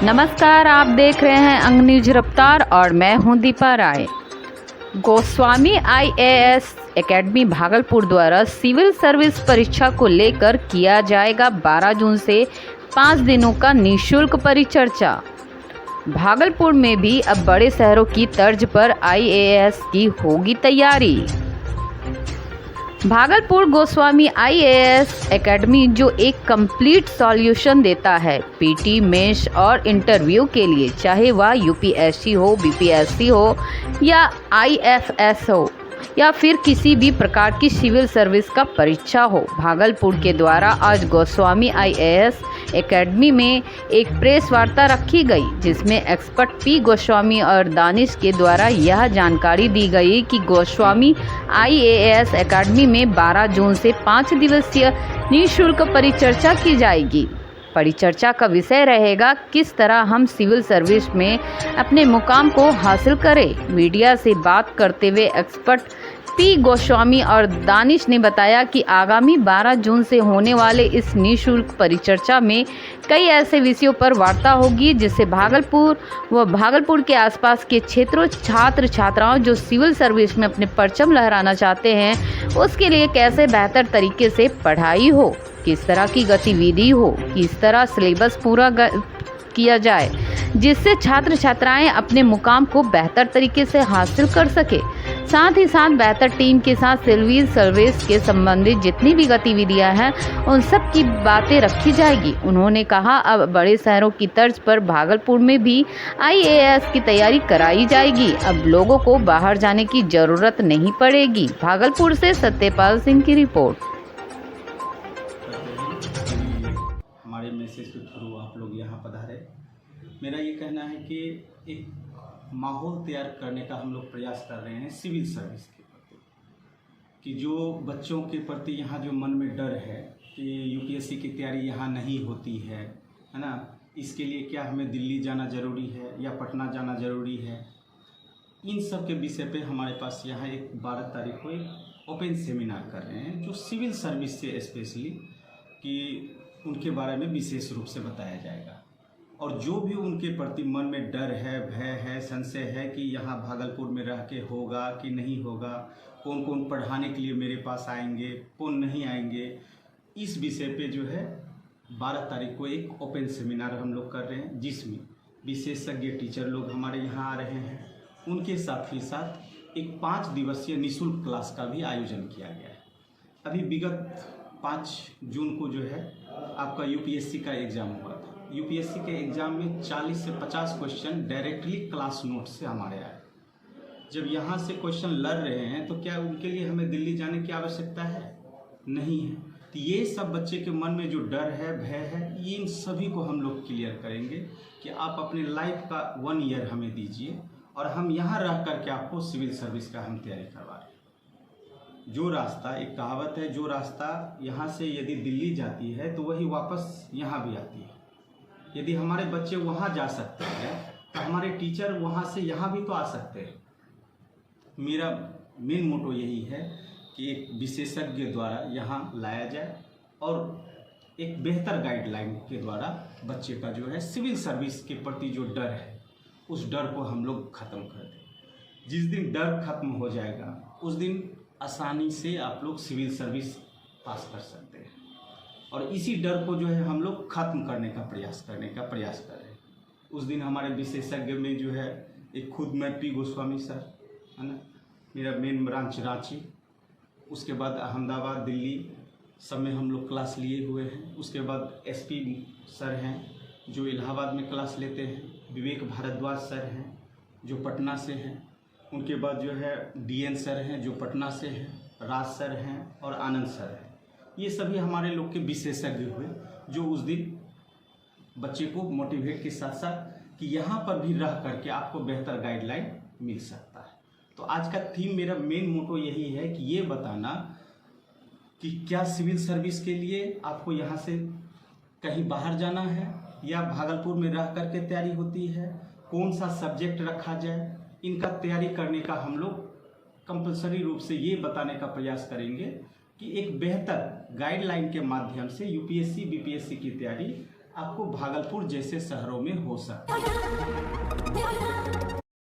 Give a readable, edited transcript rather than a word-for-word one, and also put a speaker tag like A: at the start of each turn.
A: नमस्कार, आप देख रहे हैं अंग न्यूज रफ्तार और मैं हूं दीपा राय। गोस्वामी आईएएस एकेडमी भागलपुर द्वारा सिविल सर्विस परीक्षा को लेकर किया जाएगा 12 जून से 5 दिनों का निःशुल्क परिचर्चा। भागलपुर में भी अब बड़े शहरों की तर्ज पर आईएएस की होगी तैयारी। भागलपुर गोस्वामी आईएएस एकेडमी जो एक कंप्लीट सॉल्यूशन देता है पीटी, मेंस और इंटरव्यू के लिए, चाहे वह यूपीएससी हो, बीपीएससी हो या आईएफएस हो या फिर किसी भी प्रकार की सिविल सर्विस का परीक्षा हो। भागलपुर के द्वारा आज गोस्वामी आईएएस एकेडमी में एक प्रेस वार्ता रखी गई, जिसमें एक्सपर्ट पी गोस्वामी और दानिश के द्वारा यह जानकारी दी गई कि गोस्वामी आईएएस एकेडमी में 12 जून से 5 दिवसीय निःशुल्क परिचर्चा की जाएगी। परिचर्चा का विषय रहेगा किस तरह हम सिविल सर्विस में अपने मुकाम को हासिल करें। मीडिया से बात करते हुए एक्सपर्ट पी गोस्वामी और दानिश ने बताया कि आगामी 12 जून से होने वाले इस निःशुल्क परिचर्चा में कई ऐसे विषयों पर वार्ता होगी जिससे भागलपुर व भागलपुर के आसपास के क्षेत्रों छात्र छात्राओं जो सिविल सर्विस में अपने परचम लहराना चाहते हैं उसके लिए कैसे बेहतर तरीके से पढ़ाई हो, किस तरह की गतिविधि हो, किस तरह सिलेबस पूरा किया जाए जिससे छात्र छात्राएं अपने मुकाम को बेहतर तरीके से हासिल कर सके। साथ ही साथ बेहतर टीम के साथ सिविल सर्विस के संबंधित जितनी भी गतिविधियां हैं उन सब की बातें रखी जाएगी। उन्होंने कहा अब बड़े शहरों की तर्ज पर भागलपुर में भी आईएएस की तैयारी कराई जाएगी। अब लोगों को बाहर जाने की जरूरत नहीं पड़ेगी। भागलपुर से सत्यपाल सिंह की रिपोर्ट।
B: हमारे मैसेज के थ्रू आप लोग यहाँ पधारे। मेरा ये कहना है कि एक माहौल तैयार करने का हम लोग प्रयास कर रहे हैं सिविल सर्विस के प्रति, कि जो बच्चों के प्रति यहाँ जो मन में डर है कि यूपीएससी की तैयारी यहाँ नहीं होती है ना, इसके लिए क्या हमें दिल्ली जाना ज़रूरी है या पटना जाना ज़रूरी है, इन सब के विषय पे हमारे पास यहाँ एक 12 तारीख को एक ओपन सेमिनार कर रहे हैं जो सिविल सर्विस से स्पेशली कि उनके बारे में विशेष रूप से बताया जाएगा। और जो भी उनके प्रति मन में डर है, भय है, संशय है कि यहाँ भागलपुर में रह के होगा कि नहीं होगा, कौन कौन पढ़ाने के लिए मेरे पास आएंगे, कौन नहीं आएंगे, इस विषय पे जो है 12 तारीख को एक ओपन सेमिनार हम लोग कर रहे हैं जिसमें विशेषज्ञ टीचर लोग हमारे यहाँ आ रहे हैं। उनके साथ ही साथ एक 5 दिवसीय निःशुल्क क्लास का भी आयोजन किया गया है। अभी विगत 5 जून को जो है आपका यूपीएससी का एग्ज़ाम हुआ था। यूपीएससी के एग्ज़ाम में 40 से 50 क्वेश्चन डायरेक्टली क्लास नोट से हमारे आए। जब यहाँ से क्वेश्चन लड़ रहे हैं तो क्या उनके लिए हमें दिल्ली जाने की आवश्यकता है? नहीं है। तो ये सब बच्चे के मन में जो डर है, भय है, इन सभी को हम लोग क्लियर करेंगे कि आप अपने लाइफ का 1 ईयर हमें दीजिए और हम यहाँ रह करके आपको सिविल सर्विस का हम तैयारी करवा रहे हैं। जो रास्ता, एक कहावत है, जो रास्ता यहाँ से यदि दिल्ली जाती है तो वही वापस यहाँ भी आती है। यदि हमारे बच्चे वहाँ जा सकते हैं तो हमारे टीचर वहाँ से यहाँ भी तो आ सकते हैं। मेरा मेन मोटो यही है कि एक विशेषज्ञ द्वारा यहाँ लाया जाए और एक बेहतर गाइडलाइन के द्वारा बच्चे का जो है सिविल सर्विस के प्रति जो डर है उस डर को हम लोग ख़त्म कर दें। जिस दिन डर खत्म हो जाएगा उस दिन आसानी से आप लोग सिविल सर्विस पास कर सकते हैं। और इसी डर को जो है हम लोग ख़त्म करने का प्रयास कर रहे हैं। उस दिन हमारे विशेषज्ञ में जो है एक खुद मैं पी गोस्वामी सर है ना, मेरा मेन ब्रांच रांची, उसके बाद अहमदाबाद, दिल्ली सब में हम लोग क्लास लिए हुए हैं। उसके बाद एसपी सर हैं जो इलाहाबाद में क्लास लेते हैं, विवेक भारद्वाज सर हैं जो पटना से हैं, उनके बाद जो है डीएन सर हैं जो पटना से हैं, राज सर हैं और आनंद सर हैं। ये सभी हमारे लोग के विशेषज्ञ हुए जो उस दिन बच्चे को मोटिवेट के साथ साथ कि यहाँ पर भी रह करके आपको बेहतर गाइडलाइन मिल सकता है। तो आज का थीम, मेरा मेन मोटो यही है कि ये बताना कि क्या सिविल सर्विस के लिए आपको यहाँ से कहीं बाहर जाना है या भागलपुर में रह करके तैयारी होती है, कौन सा सब्जेक्ट रखा जाए, इनका तैयारी करने का हम लोग कंपलसरी रूप से ये बताने का प्रयास करेंगे कि एक बेहतर गाइडलाइन के माध्यम से यूपीएससी बीपीएससी की तैयारी आपको भागलपुर जैसे शहरों में हो सकता है।